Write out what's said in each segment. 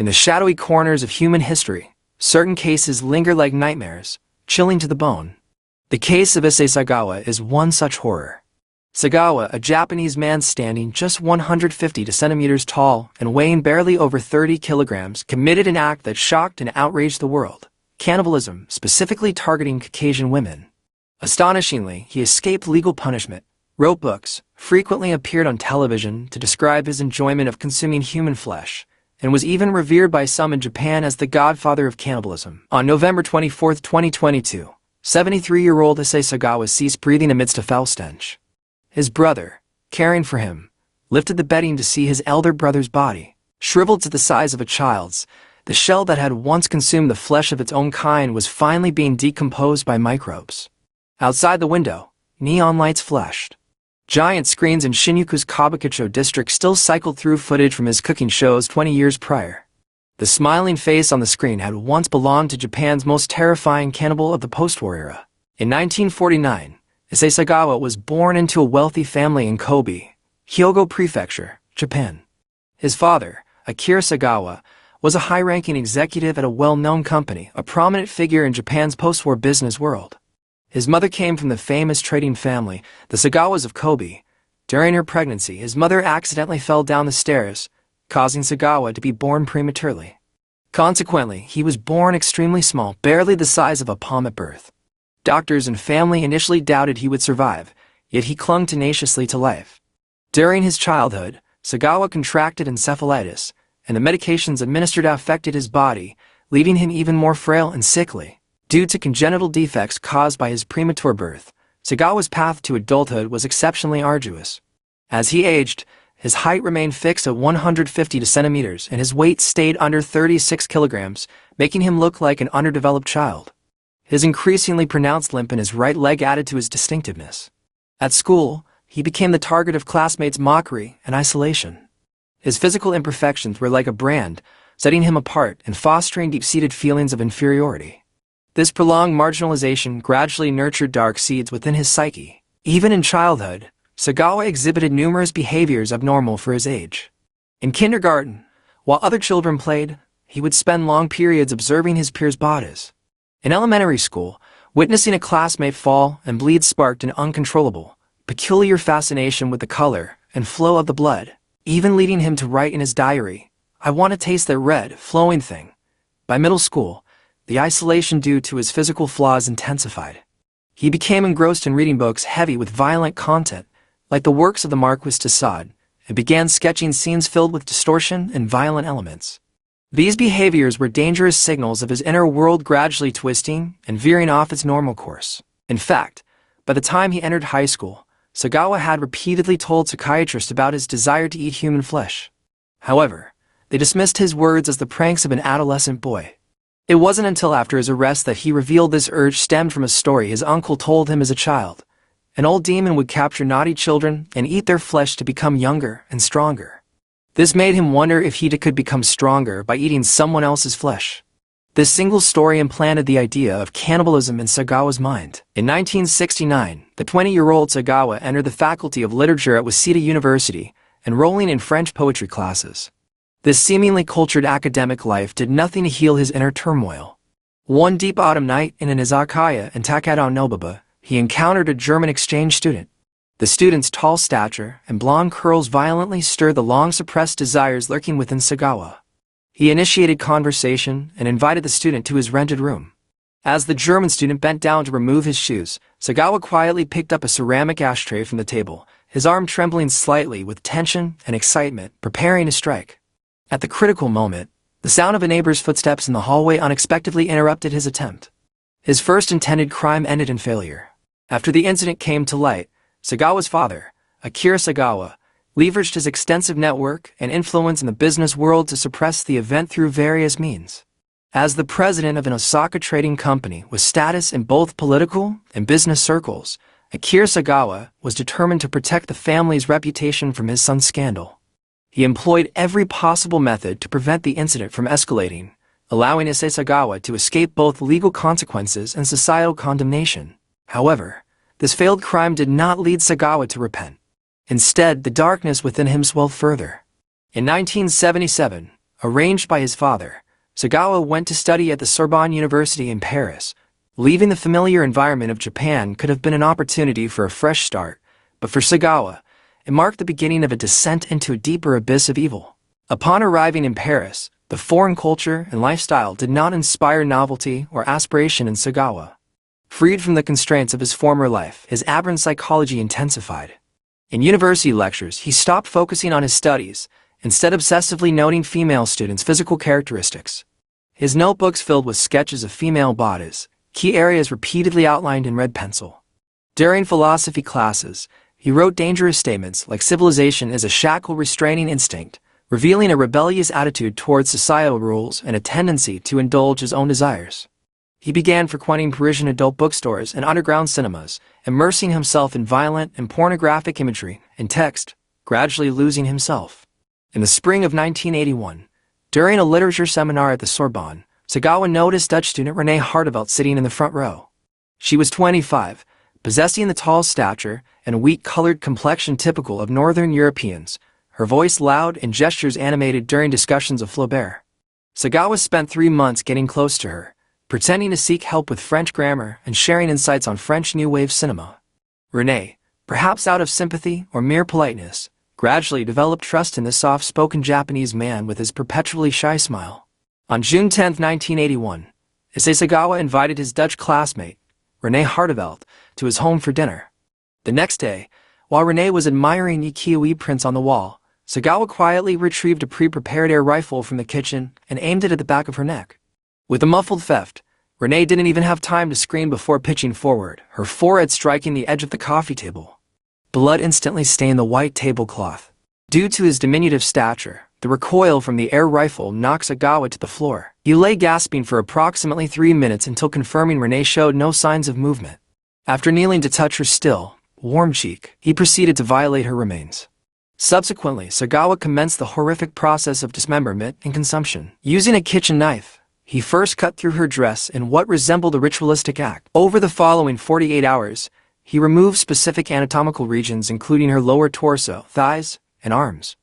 In the shadowy corners of human history, certain cases linger like nightmares, chilling to the bone. The case of Issei Sagawa is one such horror. Sagawa, a Japanese man standing just 150 centimeters tall and weighing barely over 30 kilograms, committed an act that shocked and outraged the world: cannibalism, specifically targeting Caucasian women. Astonishingly, he escaped legal punishment, wrote books, frequently appeared on television to describe his enjoyment of consuming human flesh, and was even revered by some in Japan as the godfather of cannibalism. On November 24, 2022, 73-year-old Issei Sagawa ceased breathing amidst a foul stench. His brother, caring for him, lifted the bedding to see his elder brother's body, shriveled to the size of a child's. The shell that had once consumed the flesh of its own kind was finally being decomposed by microbes. Outside the window, neon lights flashed. Giant screens in Shinjuku's Kabukicho district still cycled through footage from his cooking shows 20 years prior. The smiling face on the screen had once belonged to Japan's most terrifying cannibal of the post-war era. In 1949, Issei Sagawa was born into a wealthy family in Kobe, Hyogo Prefecture, Japan. His father, Akira Sagawa, was a high-ranking executive at a well-known company, a prominent figure in Japan's post-war business world. His mother came from the famous trading family, the Sagawas of Kobe. During her pregnancy, his mother accidentally fell down the stairs, causing Sagawa to be born prematurely. Consequently, he was born extremely small, barely the size of a palm at birth. Doctors and family initially doubted he would survive, yet he clung tenaciously to life. During his childhood, Sagawa contracted encephalitis, and the medications administered affected his body, leaving him even more frail and sickly. Due to congenital defects caused by his premature birth, Sagawa's path to adulthood was exceptionally arduous. As he aged, his height remained fixed at 150 centimeters and his weight stayed under 36 kilograms, making him look like an underdeveloped child. His increasingly pronounced limp in his right leg added to his distinctiveness. At school, he became the target of classmates' mockery and isolation. His physical imperfections were like a brand, setting him apart and fostering deep-seated feelings of inferiority. This prolonged marginalization gradually nurtured dark seeds within his psyche. Even in childhood, Sagawa exhibited numerous behaviors abnormal for his age. In kindergarten, while other children played, he would spend long periods observing his peers' bodies. In elementary school, witnessing a classmate fall and bleed sparked an uncontrollable, peculiar fascination with the color and flow of the blood, even leading him to write in his diary, "I want to taste that red, flowing thing." By middle school, the isolation due to his physical flaws intensified. He became engrossed in reading books heavy with violent content, like the works of the Marquis de Sade, and began sketching scenes filled with distortion and violent elements. These behaviors were dangerous signals of his inner world gradually twisting and veering off its normal course. In fact, by the time he entered high school, Sagawa had repeatedly told psychiatrists about his desire to eat human flesh. However, they dismissed his words as the pranks of an adolescent boy. It wasn't until after his arrest that he revealed this urge stemmed from a story his uncle told him as a child. An old demon would capture naughty children and eat their flesh to become younger and stronger. This made him wonder if he could become stronger by eating someone else's flesh. This single story implanted the idea of cannibalism in Sagawa's mind. In 1969, the 20-year-old Sagawa entered the Faculty of Literature at Waseda University, enrolling in French poetry classes. This seemingly cultured academic life did nothing to heal his inner turmoil. One deep autumn night in an izakaya in Takeda Nobaba, he encountered a German exchange student. The student's tall stature and blonde curls violently stirred the long-suppressed desires lurking within Sagawa. He initiated conversation and invited the student to his rented room. As the German student bent down to remove his shoes, Sagawa quietly picked up a ceramic ashtray from the table, his arm trembling slightly with tension and excitement, preparing to strike. At the critical moment, the sound of a neighbor's footsteps in the hallway unexpectedly interrupted his attempt. His first intended crime ended in failure. After the incident came to light, Sagawa's father, Akira Sagawa, leveraged his extensive network and influence in the business world to suppress the event through various means. As the president of an Osaka trading company with status in both political and business circles, Akira Sagawa was determined to protect the family's reputation from his son's scandal. He employed every possible method to prevent the incident from escalating, allowing Issei Sagawa to escape both legal consequences and societal condemnation. However, this failed crime did not lead Sagawa to repent. Instead, the darkness within him swelled further. In 1977, Arranged by his father, Sagawa went to study at the Sorbonne University in Paris. Leaving the familiar environment of Japan could have been an opportunity for a fresh start, but for Sagawa, it marked the beginning of a descent into a deeper abyss of evil. Upon arriving in Paris, the foreign culture and lifestyle did not inspire novelty or aspiration in Sagawa. Freed from the constraints of his former life, his aberrant psychology intensified. In university lectures, he stopped focusing on his studies, instead obsessively noting female students' physical characteristics. His notebooks filled with sketches of female bodies, key areas repeatedly outlined in red pencil. During philosophy classes, he wrote dangerous statements like civilization is a shackle restraining instinct, revealing a rebellious attitude towards societal rules and a tendency to indulge his own desires. He began frequenting Parisian adult bookstores and underground cinemas, immersing himself in violent and pornographic imagery and text, gradually losing himself. In the spring of 1981, during a literature seminar at the Sorbonne, Sagawa noticed Dutch student René Hartevelt sitting in the front row. She was 25, possessing the tall stature and wheat-colored complexion typical of Northern Europeans, her voice loud and gestures animated during discussions of Flaubert. Sagawa spent 3 months getting close to her, pretending to seek help with French grammar and sharing insights on French New Wave cinema. René, perhaps out of sympathy or mere politeness, gradually developed trust in the soft-spoken Japanese man with his perpetually shy smile. On June 10, 1981, Issei Sagawa invited his Dutch classmate, René Hartevelt, to his home for dinner. The next day, while René was admiring ukiyo-e prints on the wall, Sagawa quietly retrieved a pre-prepared air rifle from the kitchen and aimed it at the back of her neck. With a muffled theft, René didn't even have time to scream before pitching forward, her forehead striking the edge of the coffee table. Blood instantly stained the white tablecloth. Due to his diminutive stature, the recoil from the air rifle knocked Sagawa to the floor. He lay gasping for approximately 3 minutes until confirming René showed no signs of movement. After kneeling to touch her still, warm cheek, he proceeded to violate her remains. Subsequently, Sagawa commenced the horrific process of dismemberment and consumption. Using a kitchen knife, he first cut through her dress in what resembled a ritualistic act. Over the following 48 hours, he removed specific anatomical regions including her lower torso, thighs, and arms.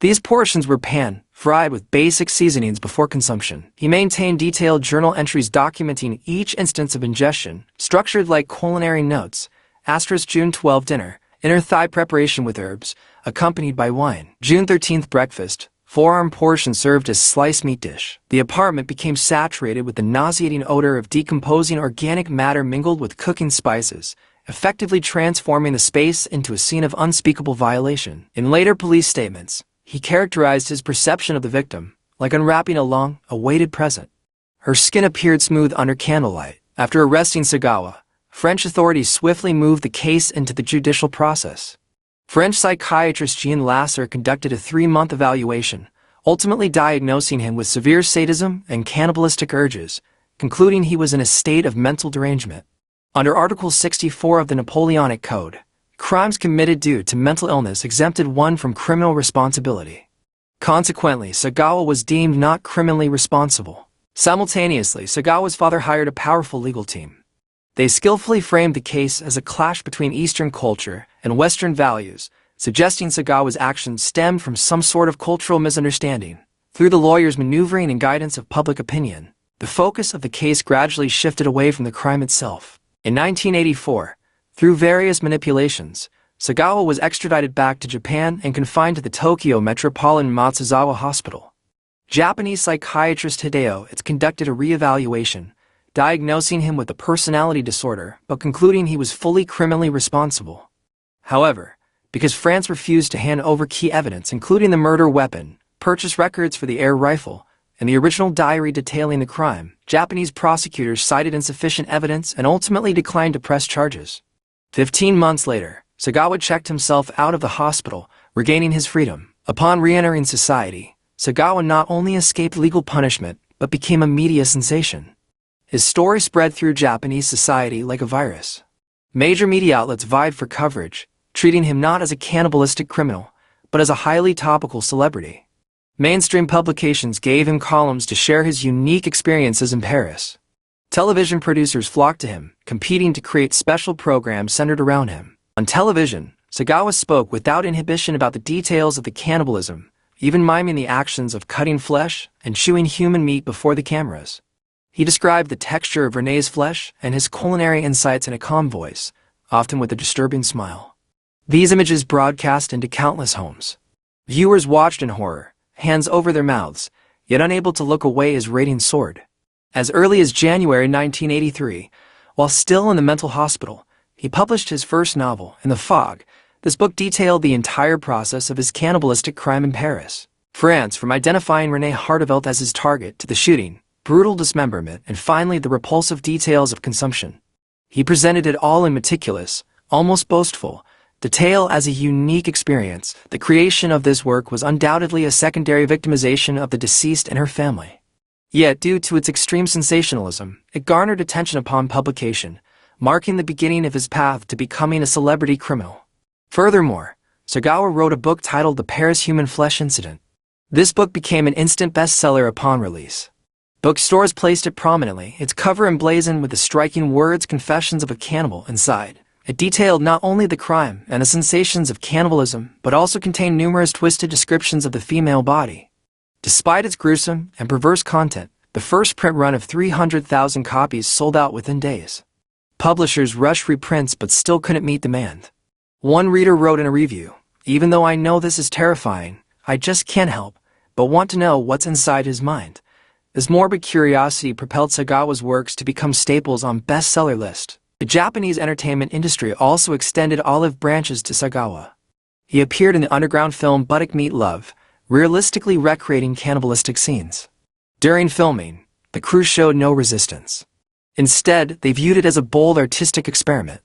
These portions were pan-fried with basic seasonings before consumption. He maintained detailed journal entries documenting each instance of ingestion, structured like culinary notes, * June 12 dinner, inner thigh preparation with herbs, accompanied by wine. June 13th breakfast, forearm portion served as sliced meat dish. The apartment became saturated with the nauseating odor of decomposing organic matter mingled with cooking spices, effectively transforming the space into a scene of unspeakable violation. In later police statements, he characterized his perception of the victim, like unwrapping a long-awaited present. Her skin appeared smooth under candlelight. After arresting Sagawa, French authorities swiftly moved the case into the judicial process. French psychiatrist Jean Lasser conducted a 3-month evaluation, ultimately diagnosing him with severe sadism and cannibalistic urges, concluding he was in a state of mental derangement. Under Article 64 of the Napoleonic Code, crimes committed due to mental illness exempted one from criminal responsibility. Consequently, Sagawa was deemed not criminally responsible. Simultaneously, Sagawa's father hired a powerful legal team. They skillfully framed the case as a clash between Eastern culture and Western values, suggesting Sagawa's actions stemmed from some sort of cultural misunderstanding. Through the lawyer's maneuvering and guidance of public opinion, the focus of the case gradually shifted away from the crime itself. In 1984, through various manipulations, Sagawa was extradited back to Japan and confined to the Tokyo Metropolitan Matsuzawa Hospital. Japanese psychiatrist Hideo had conducted a re-evaluation, diagnosing him with a personality disorder but concluding he was fully criminally responsible. However, because France refused to hand over key evidence including the murder weapon, purchase records for the air rifle, and the original diary detailing the crime, Japanese prosecutors cited insufficient evidence and ultimately declined to press charges. 15 months later, Sagawa checked himself out of the hospital, regaining his freedom. Upon re-entering society, Sagawa not only escaped legal punishment but became a media sensation. His story spread through Japanese society like a virus. Major media outlets vied for coverage, treating him not as a cannibalistic criminal, but as a highly topical celebrity. Mainstream publications gave him columns to share his unique experiences in Paris. Television producers flocked to him, competing to create special programs centered around him. On television, Sagawa spoke without inhibition about the details of the cannibalism, even miming the actions of cutting flesh and chewing human meat before the cameras. He described the texture of René's flesh and his culinary insights in a calm voice, often with a disturbing smile. These images broadcast into countless homes. Viewers watched in horror, hands over their mouths, yet unable to look away as ratings soared. As early as January 1983, while still in the mental hospital, he published his first novel, In the Fog. This book detailed the entire process of his cannibalistic crime in Paris, France, from identifying René Hartevelt as his target to the shooting, brutal dismemberment, and finally the repulsive details of consumption. He presented it all in meticulous, almost boastful, detail as a unique experience. The creation of this work was undoubtedly a secondary victimization of the deceased and her family. Yet, due to its extreme sensationalism, it garnered attention upon publication, marking the beginning of his path to becoming a celebrity criminal. Furthermore, Sagawa wrote a book titled The Paris Human Flesh Incident. This book became an instant bestseller upon release. Bookstores placed it prominently, its cover emblazoned with the striking words "Confessions of a Cannibal" inside. It detailed not only the crime and the sensations of cannibalism, but also contained numerous twisted descriptions of the female body. Despite its gruesome and perverse content, the first print run of 300,000 copies sold out within days. Publishers rushed reprints but still couldn't meet demand. One reader wrote in a review, "Even though I know this is terrifying, I just can't help but want to know what's inside his mind." This morbid curiosity propelled Sagawa's works to become staples on bestseller lists. The Japanese entertainment industry also extended olive branches to Sagawa. He appeared in the underground film Buttock Meat Love, realistically recreating cannibalistic scenes. During filming, the crew showed no resistance. Instead, they viewed it as a bold artistic experiment.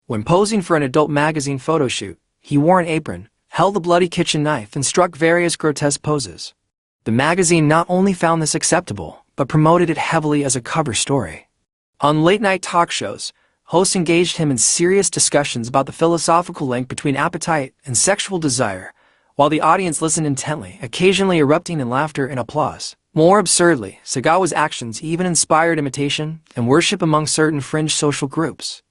When posing for an adult magazine photo shoot, he wore an apron, held a bloody kitchen knife, and struck various grotesque poses. The magazine not only found this acceptable, but promoted it heavily as a cover story. On late-night talk shows, hosts engaged him in serious discussions about the philosophical link between appetite and sexual desire, while the audience listened intently, occasionally erupting in laughter and applause. More absurdly, Sagawa's actions even inspired imitation and worship among certain fringe social groups.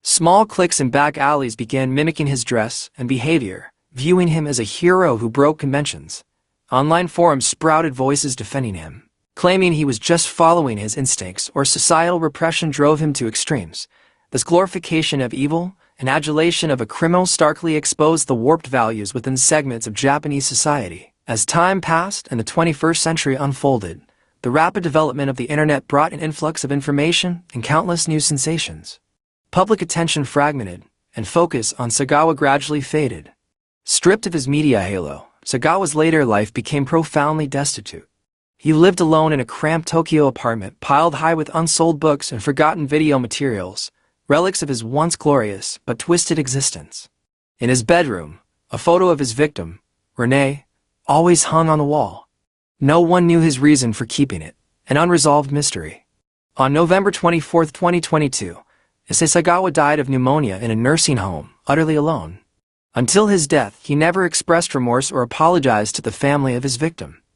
Small cliques in back alleys began mimicking his dress and behavior, viewing him as a hero who broke conventions. Online forums sprouted voices defending him, claiming he was just following his instincts or societal repression drove him to extremes. This glorification of evil and adulation of a criminal starkly exposed the warped values within segments of Japanese society. As time passed and the 21st century unfolded, the rapid development of the internet brought an influx of information and countless new sensations. Public attention fragmented, and focus on Sagawa gradually faded. Stripped of his media halo, Sagawa's later life became profoundly destitute. He lived alone in a cramped Tokyo apartment piled high with unsold books and forgotten video materials, relics of his once glorious but twisted existence. In his bedroom, a photo of his victim, René, always hung on the wall. No one knew his reason for keeping it, an unresolved mystery. On November 24, 2022, Issei Sagawa died of pneumonia in a nursing home, utterly alone. Until his death, he never expressed remorse or apologized to the family of his victim.